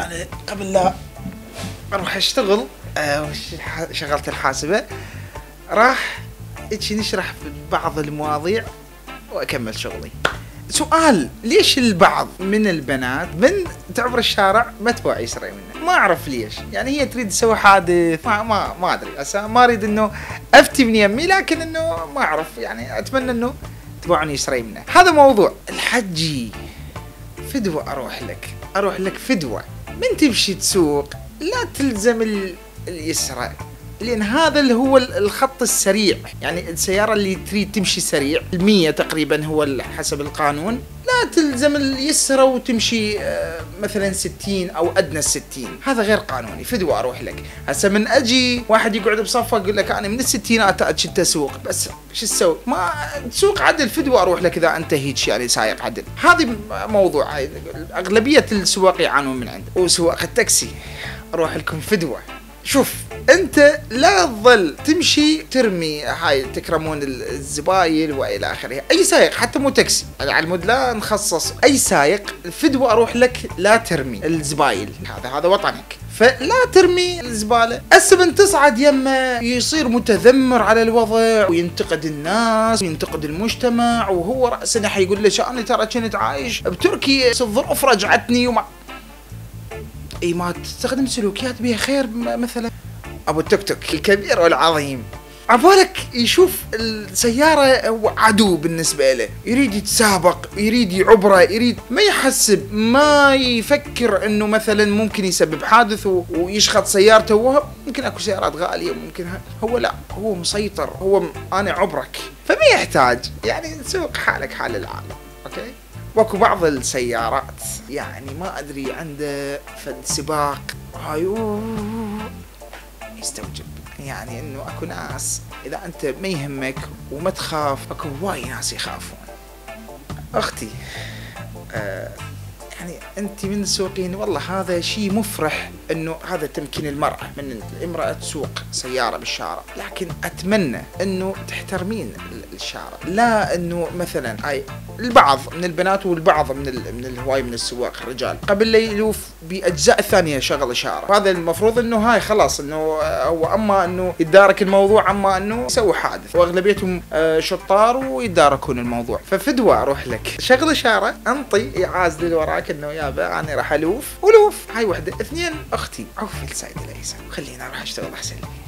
أنا قبل لا أروح أشتغل شغلت الحاسبة، راح نشرح بعض المواضيع وأكمل شغلي. سؤال: ليش البعض من البنات من تعبر الشارع ما تبغى يسرع منه؟ ما أعرف ليش، يعني هي تريد تسوي حادث، ما أدري، ما أريد إنه أفتي من يمي، لكن إنه ما أعرف، يعني أتمنى إنه تبغوني يسرع منه. هذا موضوع الحجي. فدوة أروح لك فدوة. من تمشي تسوق لا تلزم اليسرى، لأن هذا اللي هو الخط السريع، يعني السيارة اللي تريد تمشي سريع 100 تقريبا هو حسب القانون، لا تلزم اليسرى وتمشي مثلا 60 أو أدنى 60، هذا غير قانوني. فدوة أروح لك. هسه من أجي واحد يقعد بصفة يقول لك أنا من الستينات أجي أسوق، بس شو تسوي؟ ما تسوق عدل. فدوة أروح لك إذا أنت هيك يعني سايق عدل. هذه موضوع أغلبية السواق يعانون من عنده. وسواق التاكسي أروح لكم فدوة. شوف، انت لا تظل تمشي ترمي هاي تكرمون الزبايل والى اخره. اي سايق حتى مو تاكسي، على المود لا نخصص، اي سايق فدوة اروح لك لا ترمي الزبايل، هذا وطنك، فلا ترمي الزبالة. من تصعد يمه يصير متذمر على الوضع وينتقد الناس وينتقد المجتمع، وهو رأسا حيقول لك انا ترى كنت عايش بتركيا الظروف رجعتني وما اي ما تستخدم سلوكيات بها خير. مثلا ابو التوك توك الكبير والعظيم عبالك يشوف السيارة هو عدو بالنسبة له، يريد يتسابق، يريد يعبره، يريد ما يحسب، ما يفكر انه مثلا ممكن يسبب حادث ويشخط سيارته. وهو ممكن اكو سيارات غالية، ممكن هو لا، هو مسيطر، هو انا عبرك، فما يحتاج يعني تسوق حالك حال العالم. اوكي. واكو بعض السيارات يعني ما ادري عنده فد سباق هاي يستوجب، يعني انه اكو ناس اذا انت ما يهمك وما تخاف، اكو هواي ناس يخافون. اختي يعني انت من السوقين، والله هذا شيء مفرح انه هذا تمكين المرأة من الامرأة تسوق سيارة بالشارع، لكن اتمنى انه تحترمين الشارع، لا انه مثلا هاي البعض من البنات والبعض من الهواي من السواق الرجال قبل لا يلوف باجزاء ثانية شغل الشارع. هذا المفروض انه هاي خلاص انه هو اما انه يتدارك الموضوع، اما انه يسوي حادث، واغلبيتهم شطار ويتداركون الموضوع. ففدوة اروح لك شغل الشارع، انطي يعاز لي وراك انه يابا انا راح الوف ولوف. هاي وحده. اثنين، اختي عوفي السايد الايسر، خليني اروح اشتغل احسن لي.